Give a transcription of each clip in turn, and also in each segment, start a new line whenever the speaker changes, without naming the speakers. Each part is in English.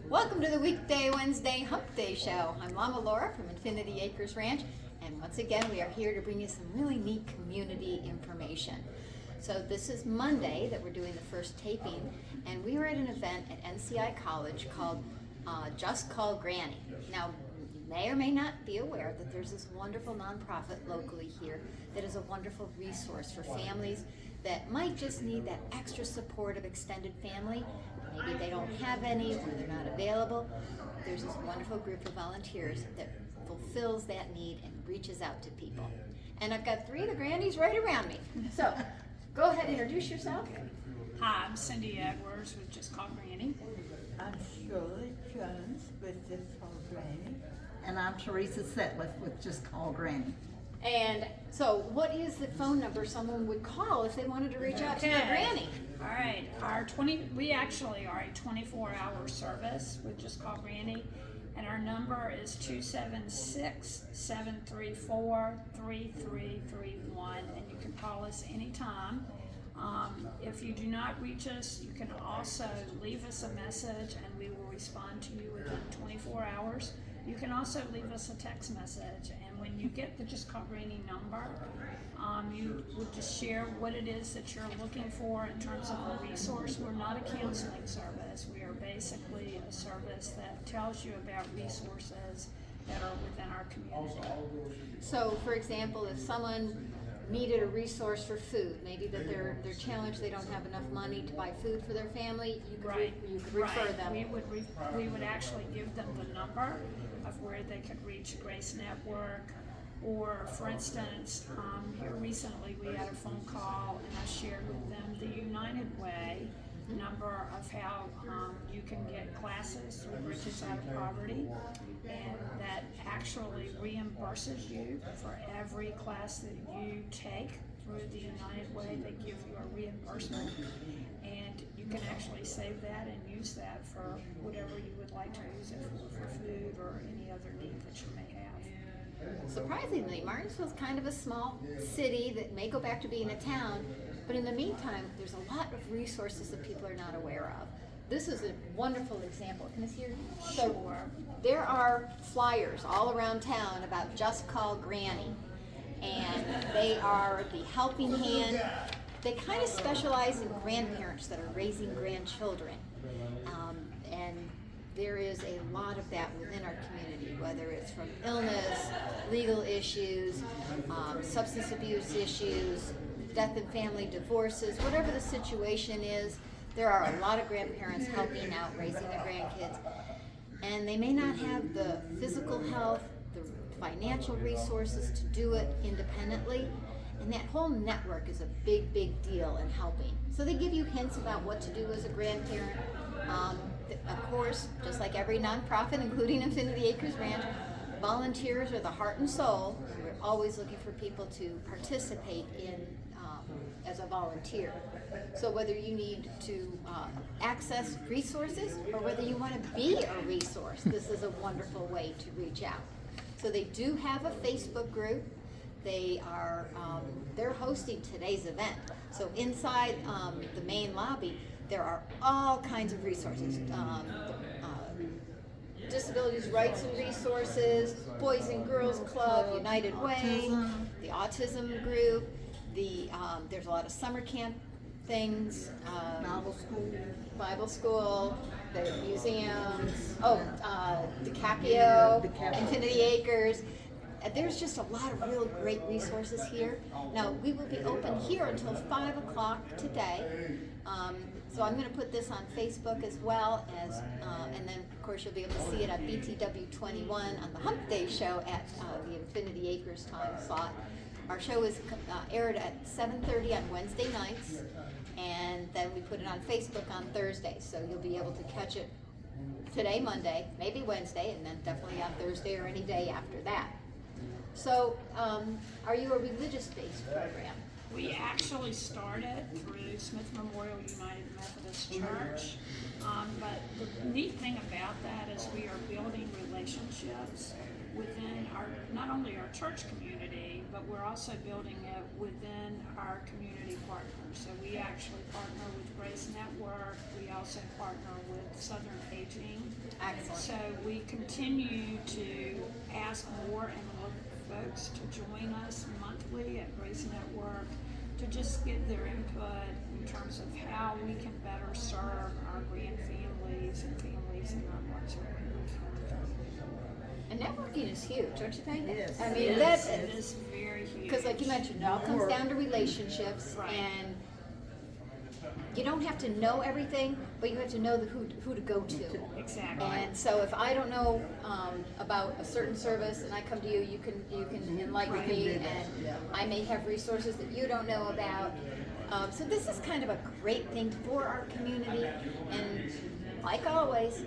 Welcome to the weekday Wednesday Hump Day Show. I'm Mama Laura from Infinity Acres Ranch, and once again we are here to bring you some really neat community information. So this is Monday that we're doing the first taping, and we were at an event at NCI College called Just Call Granny. Now, you may or may not be aware that there's this wonderful nonprofit locally here that is a wonderful resource for families that might just need that extra support of extended family. Maybe they don't have any or they're not available. There's this wonderful group of volunteers that fulfills that need and reaches out to people. And I've got three of the grannies right around me. So go ahead and introduce yourself.
Hi, I'm Cindy Edwards with Just Call Granny.
I'm Shirley Jones with Just Call Granny.
And I'm Teresa Setliff with Just Call Granny.
And so what is the phone number someone would call if they wanted to reach out to their granny?
All right, we actually are a 24-hour service with Just Call Granny, and our number is 276-734-3331, and you can call us anytime. If you do not reach us, you can also leave us a message and we will respond to you within 24 hours. You can also leave us a text message, and when you get the Just Call Granny number, you would just share what it is that you're looking for in terms of a resource. We're not a counseling service. We are basically a service that tells you about resources that are within our community.
So for example, if someone needed a resource for food, maybe that they're challenged, they don't have enough money to buy food for their family, you could, you could refer them.
We would actually give them the number of where they could reach Grace Network, or for instance, here recently we had a phone call and I shared with them the United Way number of how you can get classes through Riches Out of Poverty, and that actually reimburses you for every class that you take through the United Way. They give you a reimbursement, and you can actually save that and use that for whatever you would like to use it for food or any other need that you may have.
Surprisingly, Martinsville's kind of a small city that may go back to being a town, but in the meantime, there's a lot of resources that people are not aware of. This is a wonderful example. Can I see your? So there are flyers all around town about Just Call Granny, and they are the helping hand. They kind of specialize in grandparents that are raising grandchildren, and there is a lot of that within our community, whether it's from illness, legal issues, substance abuse issues, death and family divorces, whatever the situation is. There are a lot of grandparents helping out raising their grandkids, and they may not have the physical health, the financial resources to do it independently, and that whole network is a big, big deal in helping. So they give you hints about what to do as a grandparent. Of course, just like every nonprofit, including Infinity Acres Ranch, volunteers are the heart and soul. We're always looking for people to participate in as a volunteer. So whether you need to access resources or whether you want to be a resource, this is a wonderful way to reach out. So they do have a Facebook group. They're hosting today's event. So inside the main lobby, there are all kinds of resources. Disabilities Rights and Resources, Boys and Girls Club, United Way, the Autism Group, there's a lot of summer camp things, Bible school, the museums, DiCaprio, Infinity Acres. There's just a lot of real great resources here. Now, we will be open here until 5 o'clock today. So I'm going to put this on Facebook as well as, and then of course you'll be able to see it on BTW 21 on the Hump Day show at the Infinity Acres time slot. Our show is aired at 7:30 on Wednesday nights, and then we put it on Facebook on Thursday. So you'll be able to catch it today, Monday, maybe Wednesday, and then definitely on Thursday or any day after that. So, are you a religious-based program?
We actually started through Smith Memorial United Methodist Church, but the neat thing about that is we are building relationships within not only our church community, but we're also building it within our community partners. So we actually partner with Grace Network. We also partner with Southern Aging.
Excellent.
So we continue to ask more and more folks to join us monthly at Grace Network to just get their input in terms of how we can better serve our grand families and families in our Martinsville community.
And networking is huge, don't you think?
Yes.
I
It
mean,
is-
that
it
is,
is very huge.
because like you mentioned, it all comes down to relationships,
Right.
and you don't have to know everything, but you have to know who to go to.
Exactly.
And so if I don't know about a certain service and I come to you, you can enlighten
Right.
me,
do that,
and
yeah.
I may have resources that you don't know about. So this is kind of a great thing for our community, and like always,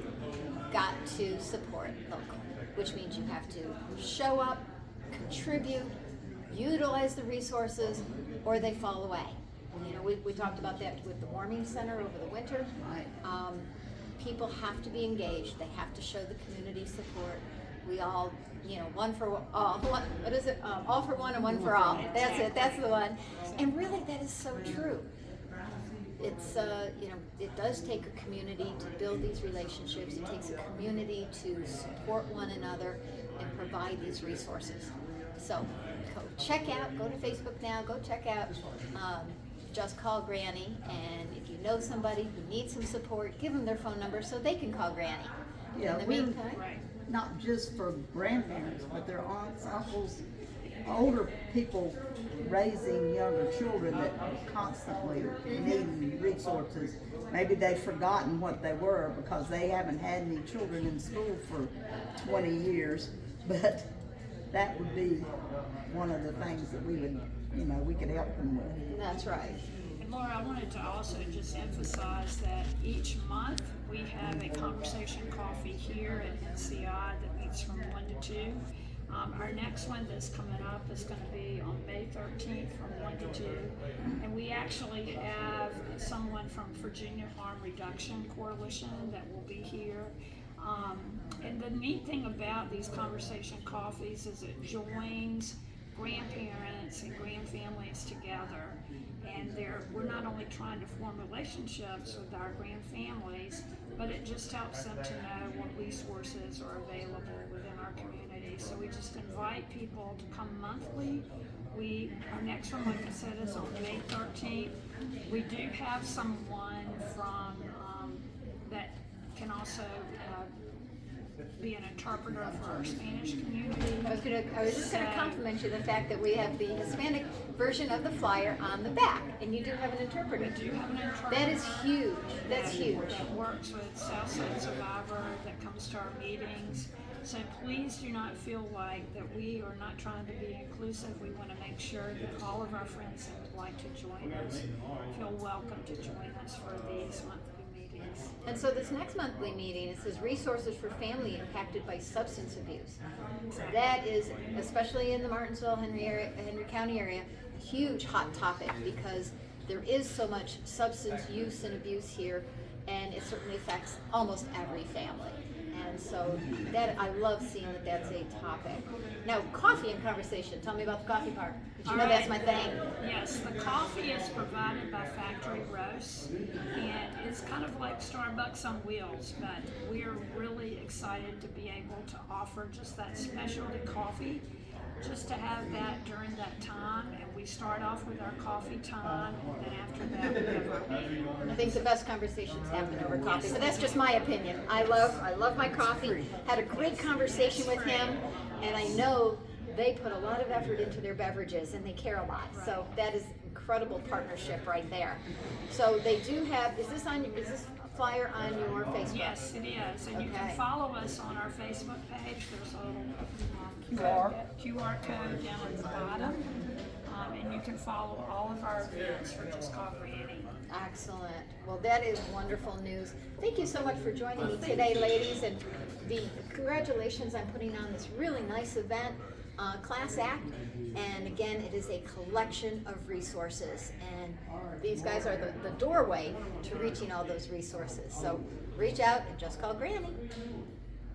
got to support local, which means you have to show up, contribute, utilize the resources, or they fall away. You know, we talked about that with the warming center over the winter.
Right.
People have to be engaged. They have to show the community support. We all, you know, one for all. What is it? All for one and one for all. That's it. That's the one. And really, that is so true. It's you know, it does take a community to build these relationships. It takes a community to support one another and provide these resources. So go check out. Go to Facebook now. Go check out. Just Call Granny, and if you know somebody who needs some support, give them their phone number so they can call Granny.
Yeah,
In the
we're-
meantime,
Right.
Not just for grandparents, but their aunts, uncles, older people raising younger children that constantly need resources. Maybe they've forgotten what they were because they haven't had any children in school for 20 years, but that would be one of the things that we would, you know, we could help them with.
that's right.
And Laura, I wanted to also just emphasize that each month we have a conversation coffee here at NCI that meets from 1 to 2. Our next one that's coming up is going to be on May 13th from 1 to 2. And we actually have someone from Virginia Harm Reduction Coalition that will be here. And the neat thing about these conversation coffees is it joins grandparents and grandfamilies together. And we're not only trying to form relationships with our grandfamilies, but it just helps them to know what resources are available within our community. So we just invite people to come monthly. Our next one, like I said, is on May 13th. We do have someone from that can also be an interpreter for our Spanish community.
I was just gonna compliment you the fact that we have the Hispanic version of the flyer on the back, and you do have an interpreter.
We do have an interpreter.
That is huge. That's
that-
huge.
That works with Southside Survivor, that comes to our meetings. So please do not feel like that we are not trying to be inclusive. We want to make sure that all of our friends that would like to join us feel welcome to join us for these monthly meetings.
And so this next monthly meeting, it says resources for family impacted by substance abuse. That is, especially in the Martinsville, Henry County area, a huge hot topic because there is so much substance use and abuse here, and it certainly affects almost every family. And so that, I love seeing that that's a topic. Now, coffee and conversation. Tell me about the coffee part. 'Cause you know that's my thing.
Yes, the coffee is provided by Factory Roast, and it's kind of like Starbucks on wheels, but we're really excited to be able to offer just that specialty coffee, just to have that during that time. And we start off with our coffee time, and then after that we have our meeting.
I think the best conversations happen over coffee, but that's just my opinion. I love my coffee. Had a great conversation with him, and I know they put a lot of effort into their beverages and they care a lot. So that is incredible partnership right there. So they do have. Is this flyer on your Facebook?
Yes, it is, and you
Okay.
can follow us on our Facebook page. There's a little QR code down at the bottom, and you can follow all of our events for Just Call Granny.
Excellent. Well, that is wonderful news. Thank you so much for joining me today, ladies, and congratulations on putting on this really nice event, Class Act. And again, it is a collection of resources, and these guys are the doorway to reaching all those resources. So reach out and just call Granny.